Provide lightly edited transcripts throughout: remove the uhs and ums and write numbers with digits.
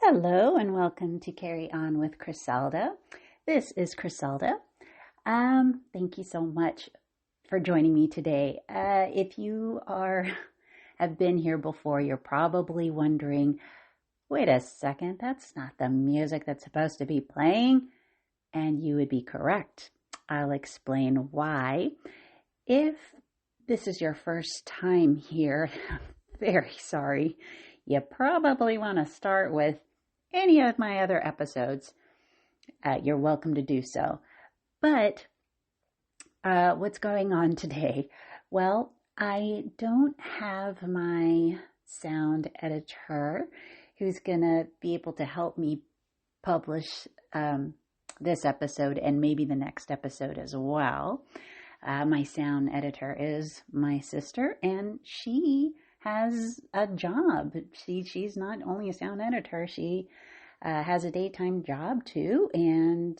Hello and welcome to Carry On with Criselda. This is Criselda. Thank you so much for joining me today. If you have been here before, you're probably wondering, wait a second, that's not the music that's supposed to be playing. And you would be correct. I'll explain why. If this is your first time here, I'm very sorry. You probably want to start with any of my other episodes. You're welcome to do so. But what's going on today? Well, I don't have my sound editor who's going to be able to help me publish this episode and maybe the next episode as well. My sound editor is my sister, and she has a job. She's not only a sound editor, she has a daytime job too, and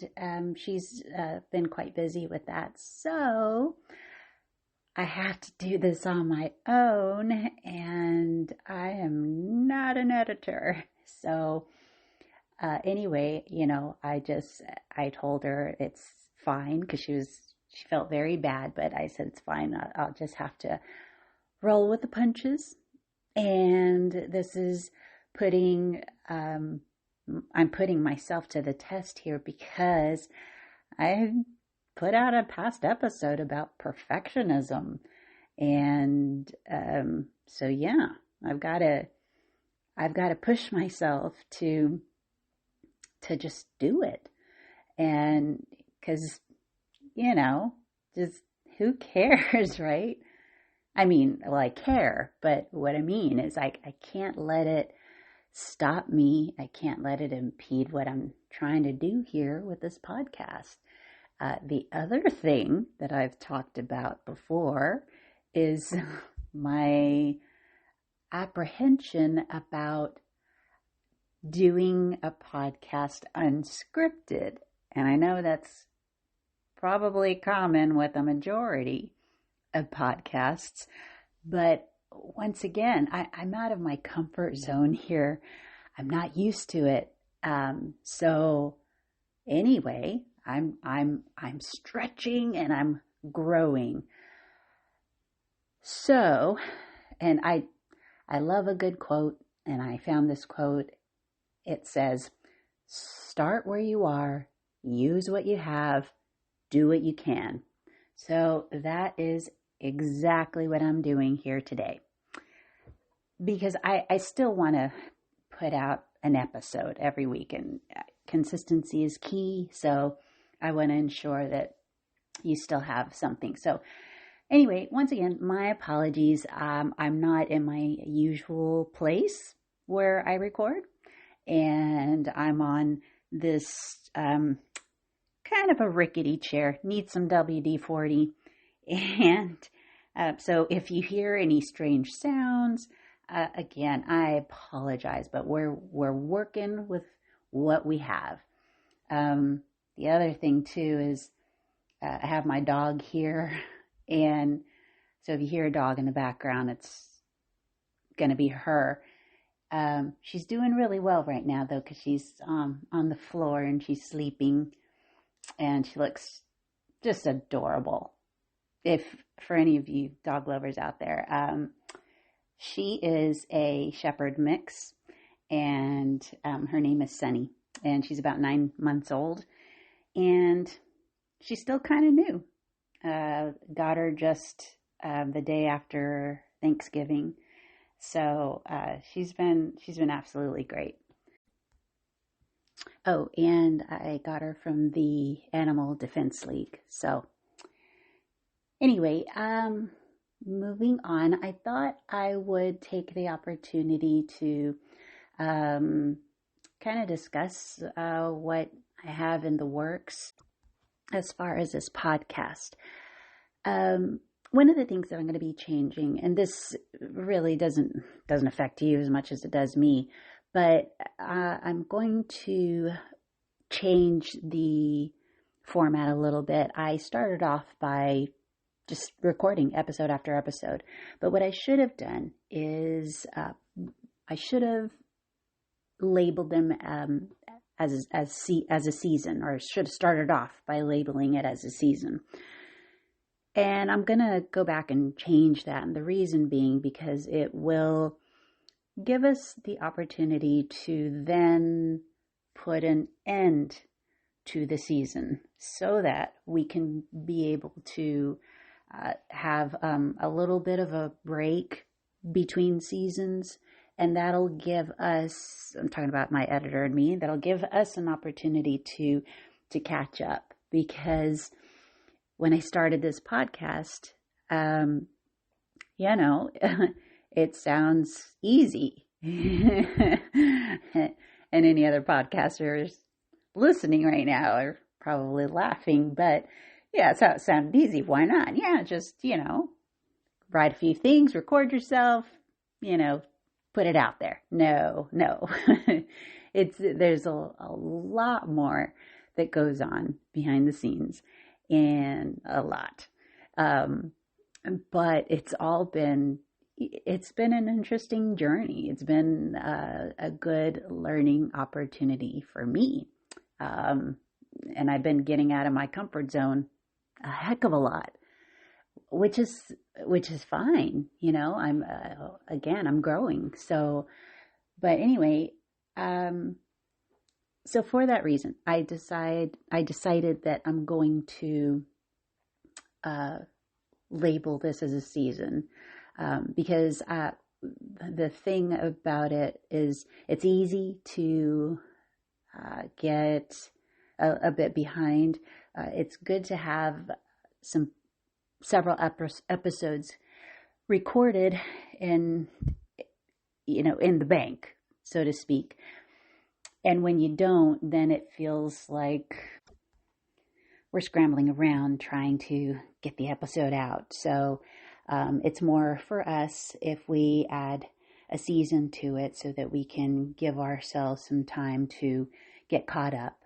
she's been quite busy with that. So I have to do this on my own, and I am not an editor. So anyway, I told her it's fine because she felt very bad, but I said it's fine. I'll just have to roll with the punches. And this is I'm putting myself to the test here because I put out a past episode about perfectionism. And so yeah, I've got to push myself to just do it. And because, just who cares, right? I mean, well, I care, but what I mean is I can't let it stop me. I can't let it impede what I'm trying to do here with this podcast. The other thing that I've talked about before is my apprehension about doing a podcast unscripted. And I know that's probably common with a majority of podcasts, but once again, I'm out of my comfort zone here. I'm not used to it. So anyway, I'm stretching and I'm growing. So, and I love a good quote, and I found this quote. It says, "Start where you are, use what you have, do what you can." So that is exactly what I'm doing here today, because I still want to put out an episode every week, and consistency is key. So I want to ensure that you still have something. So anyway, once again, my apologies. I'm not in my usual place where I record, and I'm on this kind of a rickety chair, needs some WD-40. And so if you hear any strange sounds, again, I apologize, but we're working with what we have. The other thing too is I have my dog here, and so if you hear a dog in the background, it's going to be her. She's doing really well right now though, because she's on the floor and she's sleeping, and she looks just adorable. If for any of you dog lovers out there, she is a shepherd mix, and her name is Sunny, and she's about 9 months old, and she's still kind of new. Got her just the day after Thanksgiving, so she's been absolutely great. Oh, and I got her from the Animal Defense League. So anyway, moving on, I thought I would take the opportunity to kind of discuss what I have in the works as far as this podcast. One of the things that I'm going to be changing, and this really doesn't affect you as much as it does me, but I'm going to change the format a little bit. I started off by just recording episode after episode, but what I should have done is I should have labeled them as a season, or should have started off by labeling it as a season. And I'm going to go back and change that. And the reason being because it will give us the opportunity to then put an end to the season so that we can be able to have a little bit of a break between seasons. And that'll give us, I'm talking about my editor and me, that'll give us an opportunity to catch up. Because when I started this podcast, it sounds easy. And any other podcasters listening right now are probably laughing, but yeah, so it sounded easy. Why not? Yeah, just, write a few things, record yourself, put it out there. No. There's a lot more that goes on behind the scenes, and a lot. But it's been an interesting journey. It's been a good learning opportunity for me. And I've been getting out of my comfort zone a heck of a lot, which is fine. I'm growing. So, but anyway, so for that reason, I decided that I'm going to, label this as a season, because, the thing about it is it's easy to, get a bit behind. It's good to have several episodes recorded in the bank, so to speak. And when you don't, then it feels like we're scrambling around trying to get the episode out. So it's more for us if we add a season to it so that we can give ourselves some time to get caught up,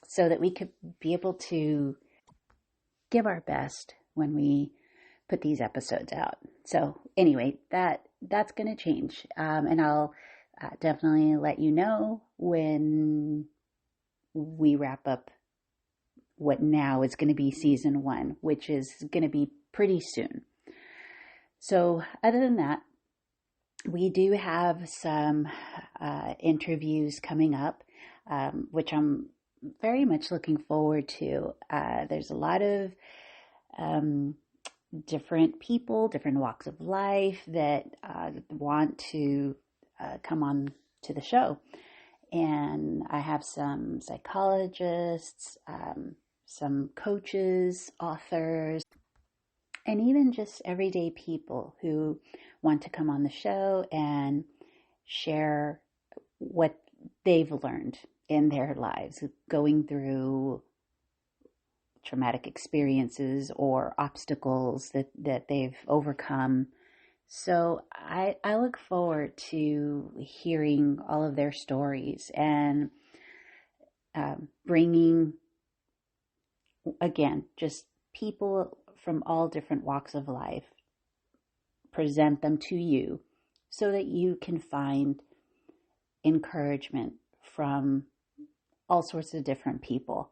so that we could be able to give our best when we put these episodes out. So anyway, that's going to change. And I'll definitely let you know when we wrap up what now is going to be season 1, which is going to be pretty soon. So other than that, we do have some interviews coming up, which I'm very much looking forward to. There's a lot of different people, different walks of life that want to come on to the show. And I have some psychologists, some coaches, authors, and even just everyday people who want to come on the show and share what they've learned in their lives, going through traumatic experiences or obstacles that they've overcome. So I look forward to hearing all of their stories and bringing, again, just people from all different walks of life, present them to you so that you can find encouragement from all sorts of different people.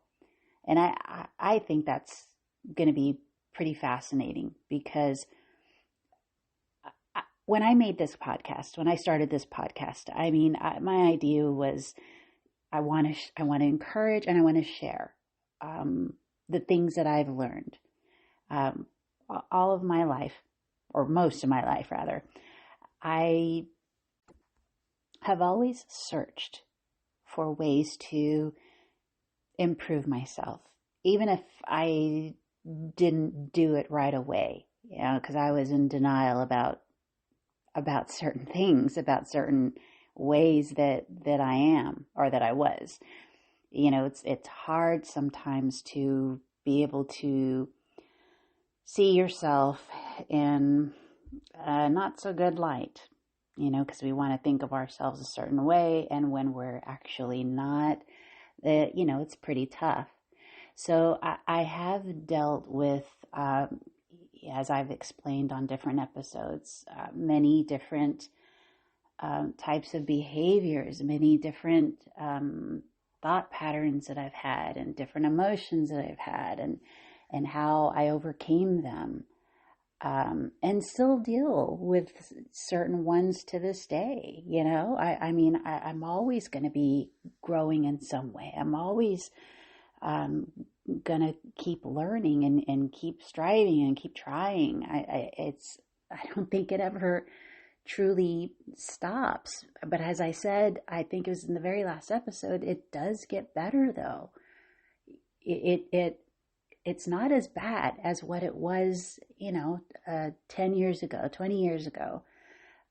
And I think that's going to be pretty fascinating, because when I made this podcast, when I started this podcast, my idea was I want to encourage and I want to share the things that I've learned all of my life, or most of my life rather. I have always searched for ways to improve myself, even if I didn't do it right away, because I was in denial about certain things, about certain ways that I am, or that I was. It's hard sometimes to be able to see yourself in a not so good light, because we want to think of ourselves a certain way, and when we're actually not, it's pretty tough. So I have dealt with, as I've explained on different episodes, many different types of behaviors, many different thought patterns that I've had, and different emotions that I've had, and how I overcame them, and still deal with certain ones to this day. I mean, I'm always going to be growing in some way. I'm always going to keep learning and keep striving and keep trying. I don't think it ever truly stops. But as I said, I think it was in the very last episode, it does get better though. It's not as bad as what it was, 10 years ago, 20 years ago.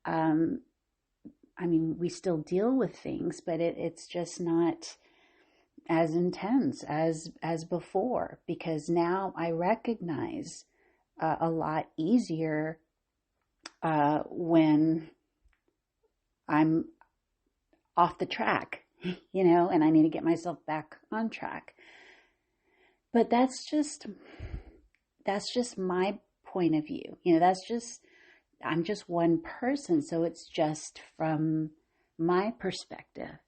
I mean, we still deal with things, but it's just not as intense as before, because now I recognize a lot easier when I'm off the track, and I need to get myself back on track. But that's just my point of view. I'm just one person, so it's just from my perspective.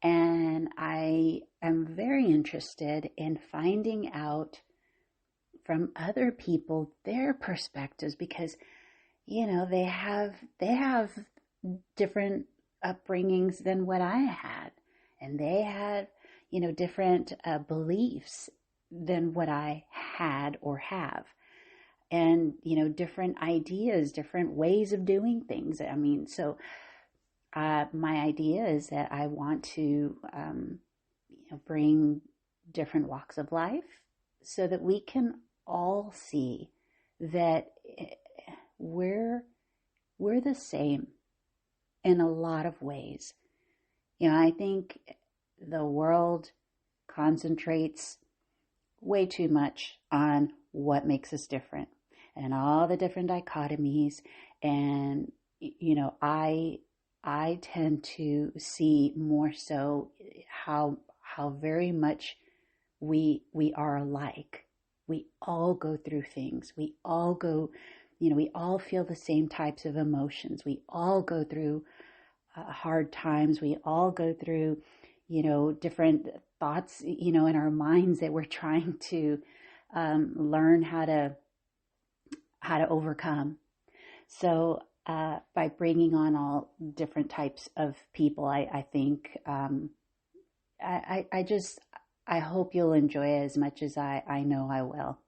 And I am very interested in finding out from other people their perspectives, because they have different upbringings than what I had, and they had different beliefs than what I had or have, and different ideas, different ways of doing things. I mean, so my idea is that I want to bring different walks of life so that we can all see that we're the same in a lot of ways. I think the world concentrates way too much on what makes us different and all the different dichotomies. And, I tend to see more so how very much we are alike. We all go through things. We all feel the same types of emotions. We all go through hard times. We all go through, different thoughts, in our minds that we're trying to learn how to overcome. So by bringing on all different types of people, I think I hope you'll enjoy it as much as I know I will.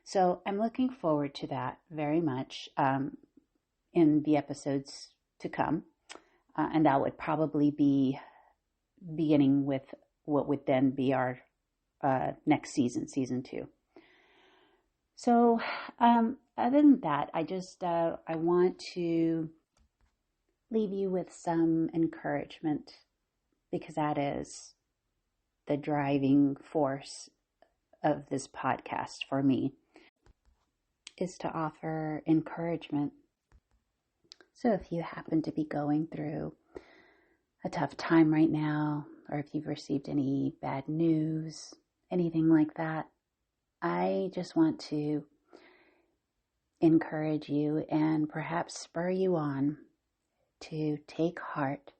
So I'm looking forward to that very much in the episodes to come. And that would probably be beginning with what would then be our next season, season 2. So other than that, I just I want to leave you with some encouragement, because that is the driving force of this podcast for me, is to offer encouragement. So if you happen to be going through a tough time right now, or if you've received any bad news, anything like that, I just want to encourage you and perhaps spur you on to take heart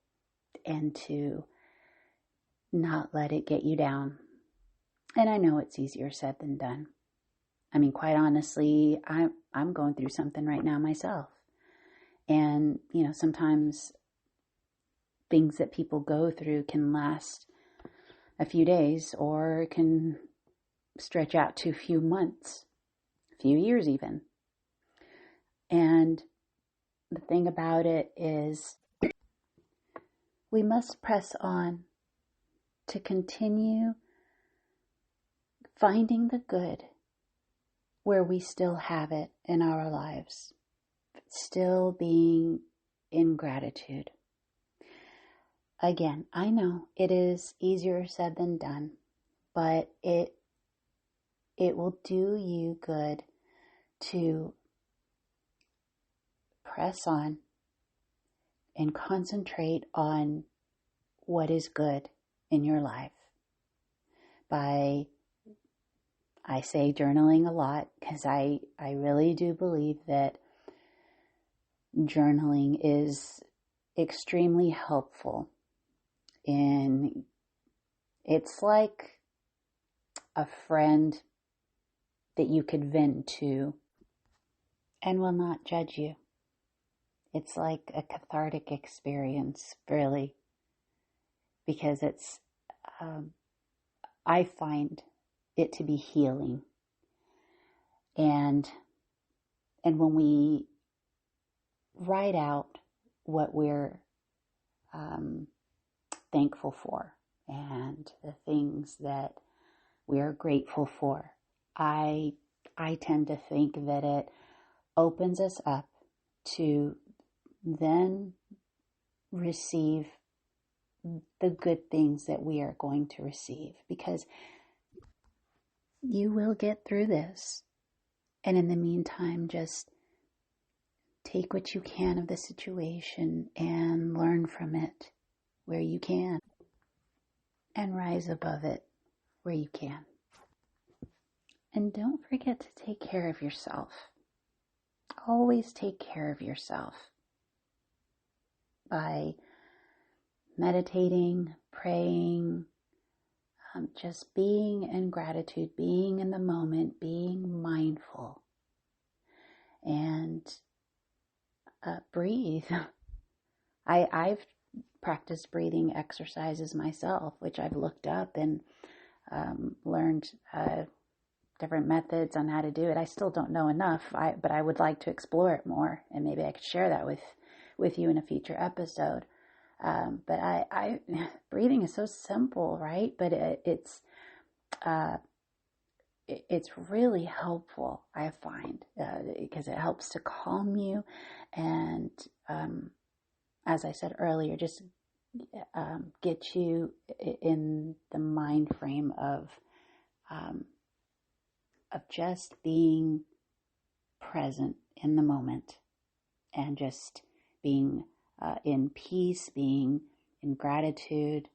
and to not let it get you down. And I know it's easier said than done. I mean, quite honestly, I'm going through something right now myself. And, sometimes things that people go through can last a few days, or it can stretch out to a few months, a few years even. And the thing about it is, we must press on to continue finding the good where we still have it in our lives, still being in gratitude. Again, I know it is easier said than done, but it will do you good to press on and concentrate on what is good in your life. I say journaling a lot, because I really do believe that journaling is extremely helpful it's like a friend that you could vent to and will not judge you. It's like a cathartic experience, really, because I find it to be healing. And when we write out what we're thankful for and the things that we are grateful for, I tend to think that it opens us up to then receive the good things that we are going to receive, because you will get through this. And in the meantime, just take what you can of the situation and learn from it where you can, and rise above it where you can. And don't forget to take care of yourself. Always take care of yourself by meditating, praying, just being in gratitude, being in the moment, being mindful, and breathe. I've practiced breathing exercises myself, which I've looked up and learned different methods on how to do it. I still don't know enough, but I would like to explore it more, and maybe I could share that with you in a future episode. But breathing is so simple, right? But it's really helpful, I find, because it helps to calm you, and as I said earlier, just get you in the mind frame of just being present in the moment, and just being in peace, being in gratitude.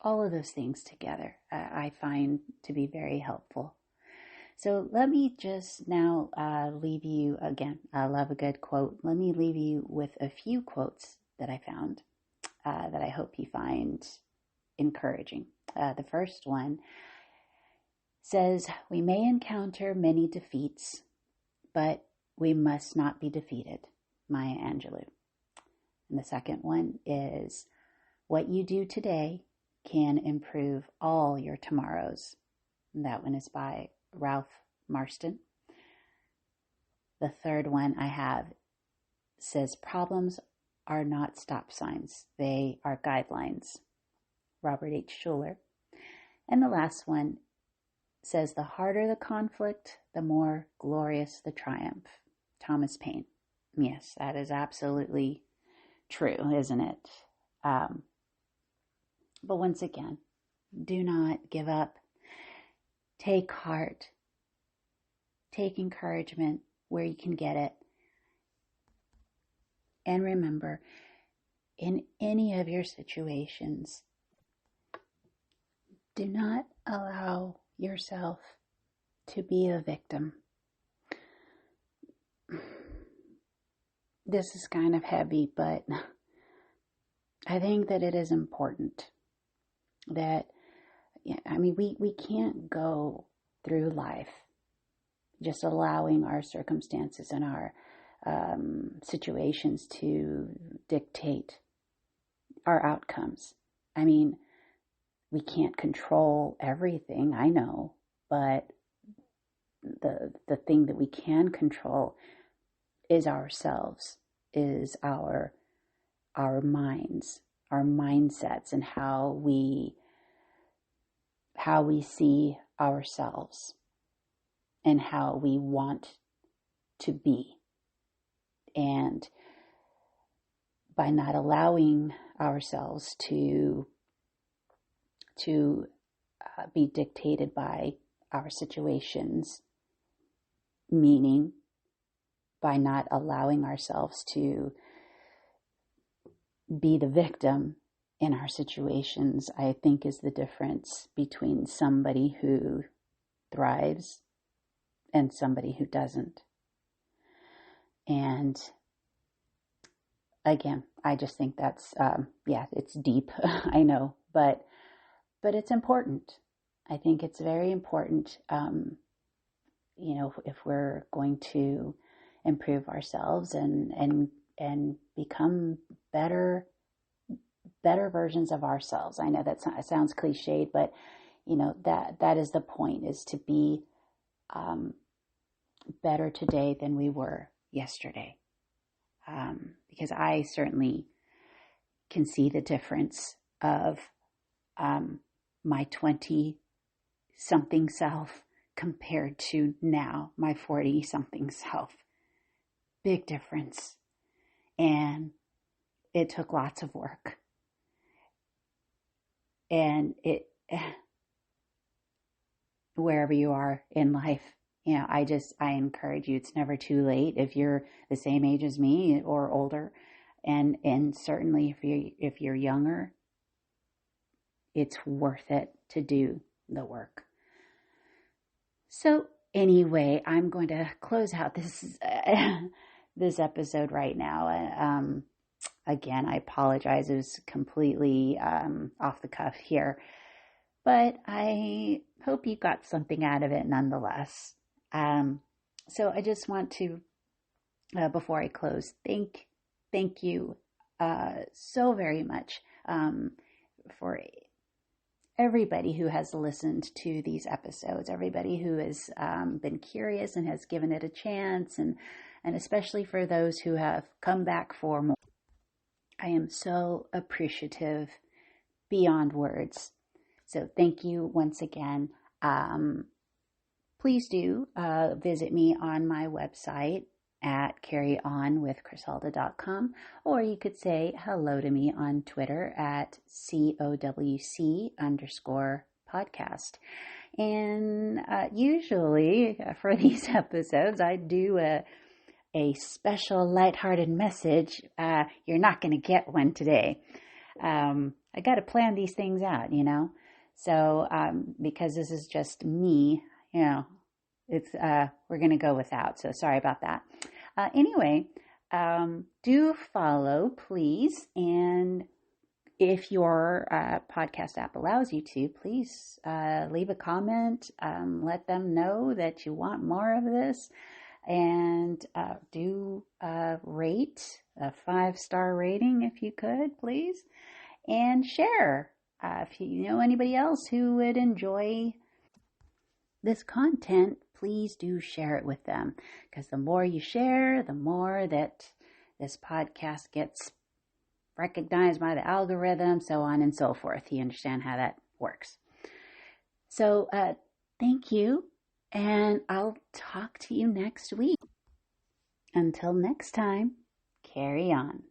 All of those things together I find to be very helpful. So let me just now leave you, again, I love a good quote. Let me leave you with a few quotes that I found that I hope you find encouraging. The first one says, "We may encounter many defeats, but we must not be defeated." Maya Angelou. And the second one is, "What you do today can improve all your tomorrows." And that one is by Ralph Marston. The third one I have says, "Problems are not stop signs. They are guidelines." Robert H. Schuller. And the last one says, "The harder the conflict, the more glorious the triumph." Thomas Paine. Yes, that is absolutely true, isn't it? But once again, do not give up. Take heart. Take encouragement where you can get it. And remember, in any of your situations, do not allow yourself to be a victim. This is kind of heavy, but I think that it is important that, we can't go through life just allowing our circumstances and our situations to dictate our outcomes. We can't control everything, I know, but the thing that we can control is ourselves, is our minds, our mindsets, and how we see ourselves and how we want to be. And by not allowing ourselves to be dictated by our situations, meaning by not allowing ourselves to be the victim in our situations, I think is the difference between somebody who thrives and somebody who doesn't. And again, I just think that's, it's deep, I know, but it's important. I think it's very important, if we're going to improve ourselves and become better versions of ourselves. I know that sounds cliched, but that is the point, is to be better today than we were yesterday. Because I certainly can see the difference of my 20-something self compared to now my 40-something self. Big difference. And it took lots of work. And wherever you are in life, I encourage you, it's never too late if you're the same age as me or older. And certainly if you're younger, it's worth it to do the work. So anyway, I'm going to close out this episode right now. Again, I apologize. It was completely off the cuff here, but I hope you got something out of it nonetheless. So I just want to, before I close, thank you so very much for everybody who has listened to these episodes, everybody who has been curious and has given it a chance, and especially for those who have come back for more. I am so appreciative beyond words. So thank you once again. Please do visit me on my website at carryonwithcriselda.com, or you could say hello to me on Twitter at COWC_podcast. And usually for these episodes, I do a special lighthearted message. You're not going to get one today. I got to plan these things out, So because this is just me, it's we're going to go without. So sorry about that. Anyway, do follow, please. And if your podcast app allows you to, please leave a comment. Let them know that you want more of this. And do rate a 5-star rating if you could, please. And share if you know anybody else who would enjoy this content. Please do share it with them, because the more you share, the more that this podcast gets recognized by the algorithm, so on and so forth. You understand how that works. So thank you, and I'll talk to you next week. Until next time, carry on.